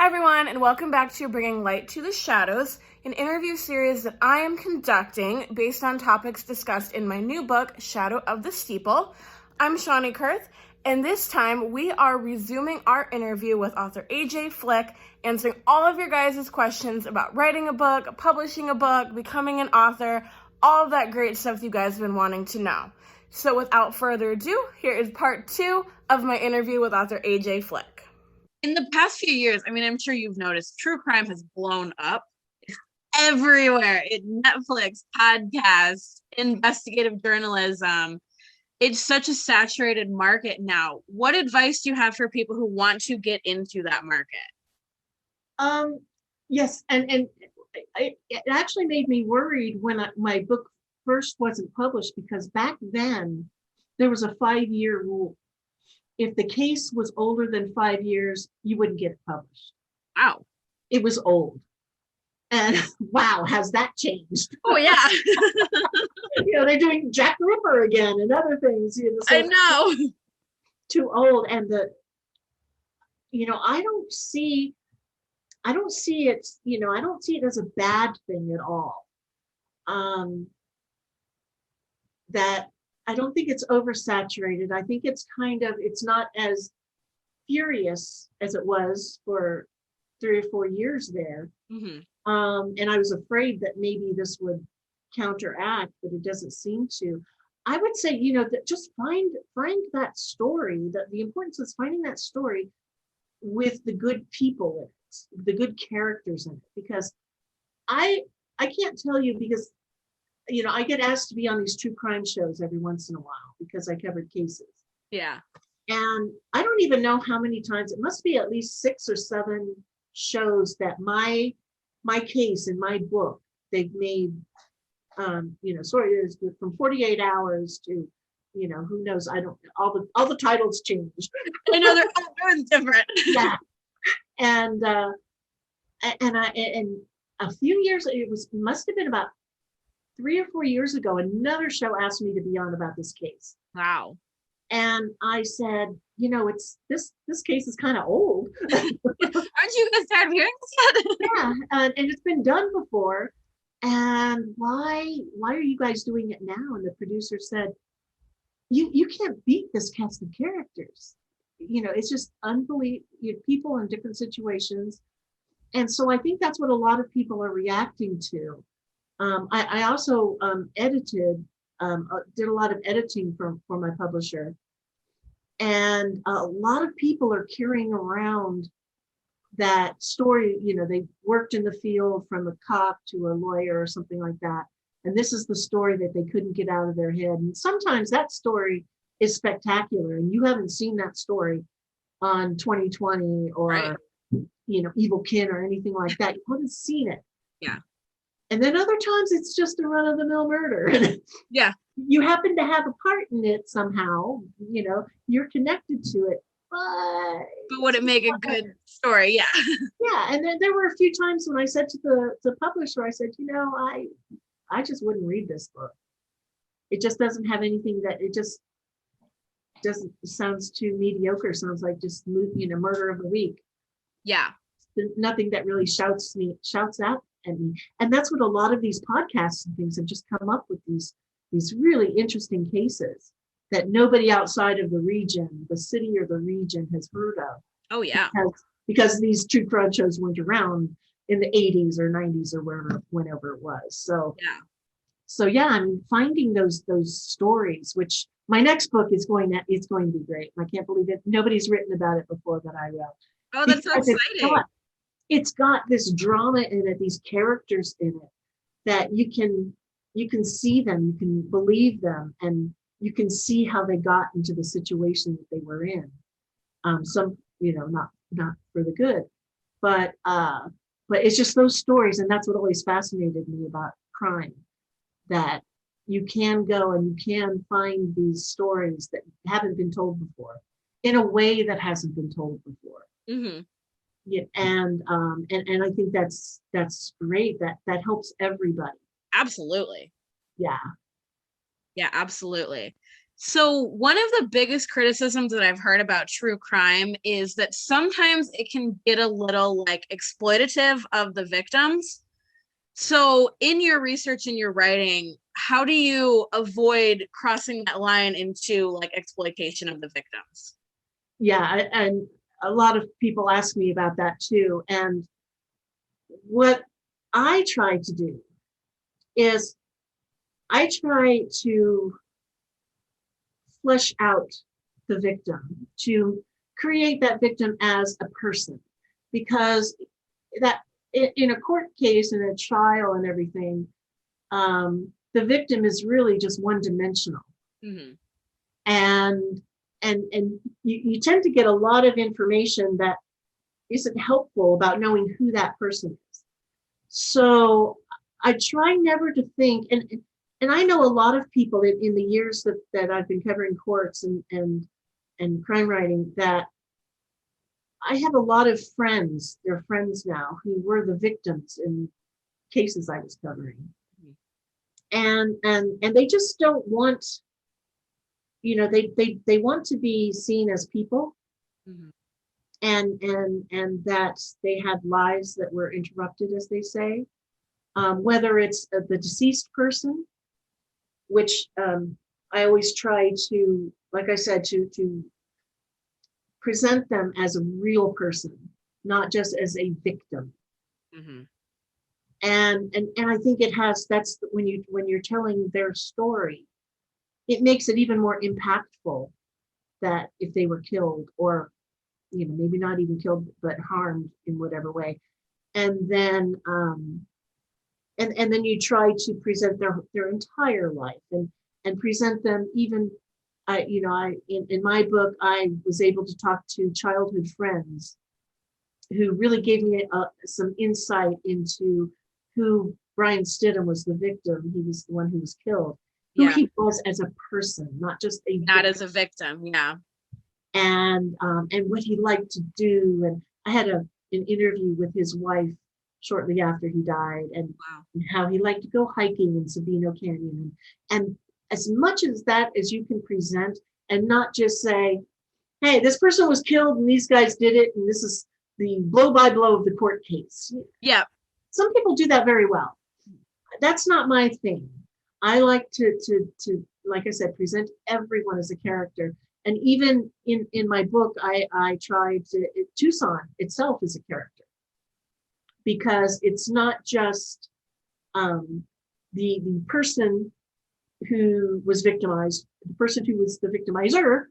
Hi, everyone, and welcome back to Bringing Light to the Shadows, an interview series that I am conducting based on topics discussed in my new book, Shadow of the Steeple. I'm Shawnee Kurth, and this time we are resuming our interview with author AJ Flick, answering all of your guys' questions about writing a book, publishing a book, becoming an author, all of that great stuff you guys have been wanting to know. So without further ado, here is part 2 of my interview with author AJ Flick. In the past few years, I'm sure you've noticed true crime has blown up. It's everywhere. Netflix, podcasts, investigative journalism. It's such a saturated market now. What advice do you have for people who want to get into that market? Yes, and it actually made me worried when my book first wasn't published, because back then there was a 5-year rule. If the case was older than 5 years, you wouldn't get it published. Wow. It was old. And wow, has that changed? Oh, yeah. They're doing Jack the Ripper again and other things. So I know. Too old. And I don't see it, I don't see it as a bad thing at all. That I don't think it's oversaturated. I think it's not as furious as it was for 3 or 4 years there. Mm-hmm. And I was afraid that maybe this would counteract, but it doesn't seem to. I would say, that just find that story. That the importance is finding that story with the good people in it, the good characters in it. Because I can't tell you, because I get asked to be on these true crime shows every once in a while because I covered cases. Yeah. And I don't even know how many times, it must be at least 6 or 7 shows that my case in my book, they've made, from 48 hours to, who knows, I don't know, all the titles changed. I know they're all different. Yeah. And a few years, must have been about 3 or 4 years ago, another show asked me to be on about this case. Wow. And I said, it's this case is kind of old. Aren't you guys tired of hearing this? Yeah, and it's been done before. And why are you guys doing it now? And the producer said, you can't beat this cast of characters. It's just unbelievable. People in different situations. And so I think that's what a lot of people are reacting to. I also did a lot of editing for my publisher. And a lot of people are carrying around that story. They worked in the field from a cop to a lawyer or something like that. And this is the story that they couldn't get out of their head. And sometimes that story is spectacular. And you haven't seen that story on 2020 or, right. Evil Kin or anything like that. You haven't seen it. Yeah. And then other times it's just a run-of-the-mill murder. Yeah. You happen to have a part in it somehow, you're connected to it. But would it make a good story? Yeah. Yeah. And then there were a few times when I said to the publisher, I said, I just wouldn't read this book. It just doesn't have anything it just doesn't, sounds too mediocre. Sounds like just, murder of the week. Yeah. There's nothing that really shouts out at me. And that's what a lot of these podcasts and things have just come up with, these really interesting cases that nobody outside of the region, the city or the region, has heard of. Oh, yeah. Because these true crime shows weren't around in the 80s or 90s or whenever it was. So finding those stories, which my next book is going to be great. I can't believe it. Nobody's written about it before that I wrote. Oh, that's so exciting. It's got this drama in it, these characters in it, that you can see them, you can believe them, and you can see how they got into the situation that they were in. Some, not for the good, but it's just those stories, and that's what always fascinated me about crime, that you can go and you can find these stories that haven't been told before in a way that hasn't been told before. Mm-hmm. Yeah, and I think that's great. That helps everybody. Absolutely. Yeah. Yeah, absolutely. So one of the biggest criticisms that I've heard about true crime is that sometimes it can get a little like exploitative of the victims. So in your research and your writing, how do you avoid crossing that line into like exploitation of the victims? Yeah, and a lot of people ask me about that too. And what I try to do is I try to flesh out the victim, to create that victim as a person, because that in a court case, in a trial and everything, the victim is really just one dimensional. Mm-hmm. And you tend to get a lot of information that isn't helpful about knowing who that person is. So I try never to think, and I know a lot of people in the years that I've been covering courts and crime writing, that I have a lot of friends, they're friends now, who were the victims in cases I was covering. And they just don't want, they want to be seen as people. Mm-hmm. And that they had lives that were interrupted, as they say, whether it's the deceased person, which I always try to, like I said, to present them as a real person, not just as a victim. Mm-hmm. And I think that's when you're telling their story, it makes it even more impactful that if they were killed, or maybe not even killed but harmed in whatever way, and then and then you try to present their entire life, and present them even in my book I was able to talk to childhood friends who really gave me some insight into who Brian Stidham was, the victim. He was the one who was killed, who he was as a person, not just a not victim. as a victim. Yeah. And what he liked to do. And I had an interview with his wife shortly after he died, and how he liked to go hiking in Sabino Canyon, and as much as that as you can present, and not just say, hey, this person was killed and these guys did it, and this is the blow by blow of the court case. Yeah. Some people do that very well. That's not my thing. I like to like I said, present everyone as a character. And even in my book, I tried to, Tucson itself is a character, because it's not just the person who was victimized, the person who was the victimizer,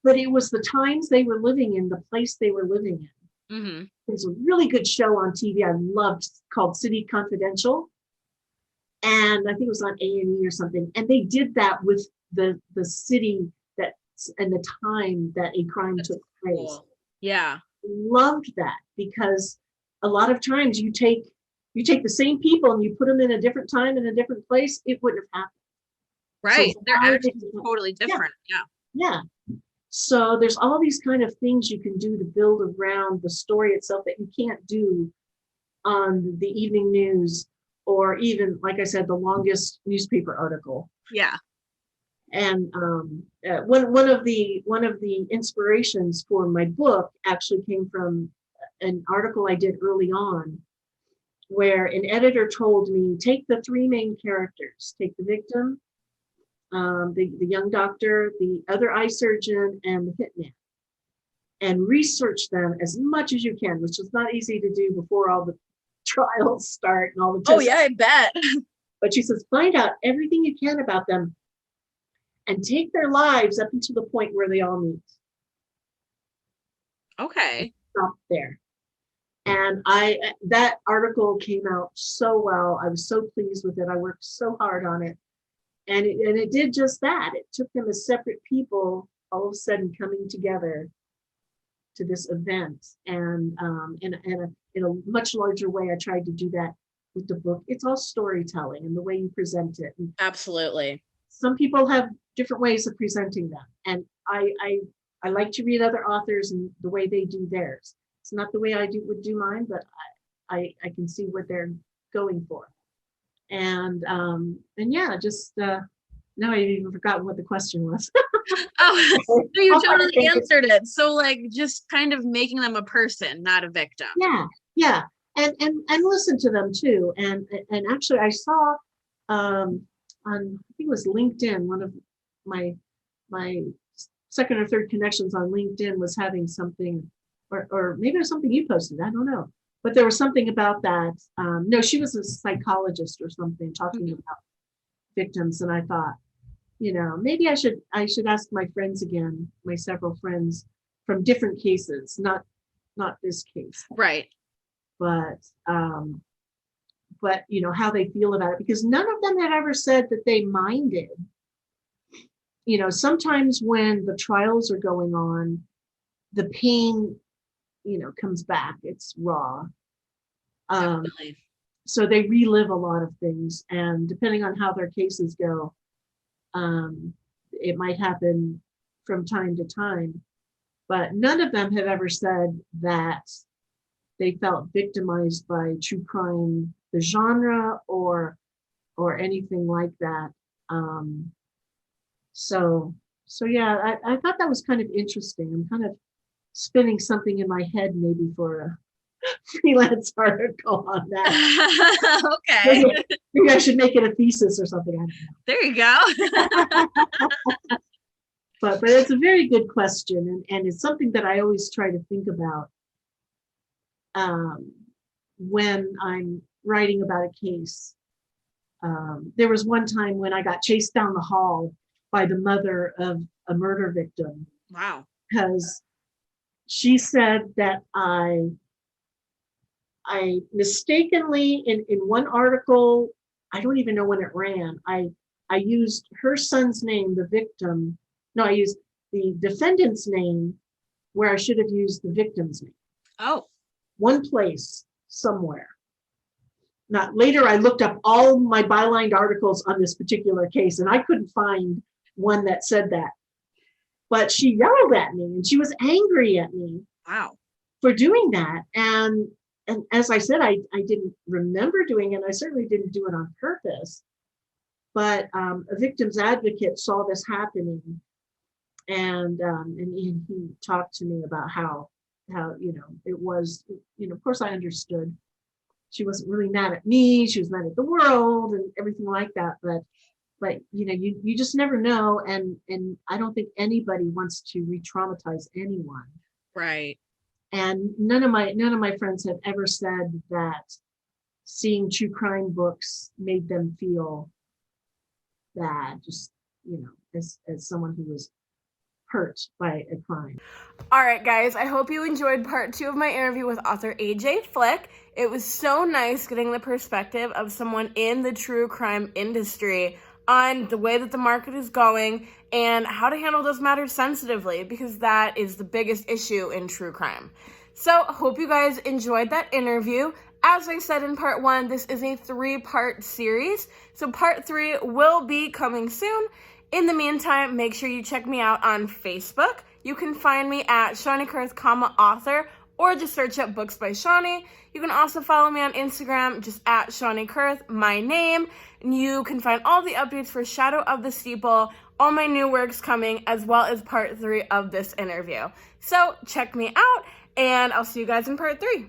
but it was the times they were living in, the place they were living in. Mm-hmm. There's a really good show on TV I loved called City Confidential, and I think it was on A&E or something, and they did that with the city that and the time that a crime took place. Cool. Yeah. Loved that, because a lot of times you take the same people and you put them in a different time in a different place, it wouldn't have happened. Right. So they're actually totally different. Yeah. So there's all these kind of things you can do to build around the story itself that you can't do on the evening news, or even, like I said, the longest newspaper article. Yeah. And one of the inspirations for my book actually came from an article I did early on, where an editor told me, take the three main characters, take the victim, the young doctor, the other eye surgeon, and the hitman, and research them as much as you can, which is not easy to do before all the trials start and all the tests. Oh yeah, I bet. But she says, find out everything you can about them and take their lives up until the point where they all meet. Okay. Stop there. And that article came out so well. I was so pleased with it. I worked so hard on it. And it did just that. It took them as separate people, all of a sudden coming together to this event. And in a much larger way, I tried to do that with the book. It's all storytelling and the way you present it. And absolutely. Some people have different ways of presenting them. And I like to read other authors and the way they do theirs. It's not the way I would do mine, but I can see what they're going for. And yeah, just Now I've even forgotten what the question was. Oh, so you I'll try to totally think of- answered it. So like just kind of making them a person, not a victim. Yeah. And listen to them too. And actually I saw on I think it was LinkedIn, one of my second or third connections on LinkedIn was having something, or maybe it was something you posted, I don't know. But there was something about that. No, she was a psychologist or something talking about victims. And I thought, maybe I should ask my friends again, my several friends from different cases, not this case, Right. but how they feel about it, because none of them had ever said that they minded. Sometimes when the trials are going on, the pain, comes back. It's raw. Definitely. So they relive a lot of things, and depending on how their cases go, it might happen from time to time. But none of them have ever said that they felt victimized by true crime, the genre, or anything like that. So yeah, I thought that was kind of interesting. I'm kind of spinning something in my head, maybe for a freelance article on that. Okay. Maybe I should make it a thesis or something. I don't know. There you go. But it's a very good question, and it's something that I always try to think about when I'm writing about a case. There was one time when I got chased down the hall by the mother of a murder victim. Wow. Because she said that I mistakenly, in one article, I don't even know when it ran, I used her son's name, the victim. No, I used the defendant's name where I should have used the victim's name. Oh. One place somewhere. Now, later I looked up all my bylined articles on this particular case, and I couldn't find one that said that. But she yelled at me, and she was angry at me. Wow. For doing that. And as I said, I didn't remember doing it. I certainly didn't do it on purpose. But a victim's advocate saw this happening, and he talked to me about how it was. Of course, I understood. She wasn't really mad at me. She was mad at the world and everything like that. But you just never know. And I don't think anybody wants to re-traumatize anyone. Right. And none of my friends have ever said that seeing true crime books made them feel bad, just, as someone who was hurt by a crime. All right, guys, I hope you enjoyed part 2 of my interview with author AJ Flick. It was so nice getting the perspective of someone in the true crime industry on the way that the market is going and how to handle those matters sensitively, because that is the biggest issue in true crime. So, hope you guys enjoyed that interview. As I said in part 1, this is a 3-part series, so part 3 will be coming soon. In the meantime, make sure you check me out on Facebook. You can find me at Shawnee Kurth, author, or just search up Books by Shawnee. You can also follow me on Instagram, just at Shawnee Kurth, my name. And you can find all the updates for Shadow of the Steeple, all my new works coming, as well as part 3 of this interview. So check me out, and I'll see you guys in part 3.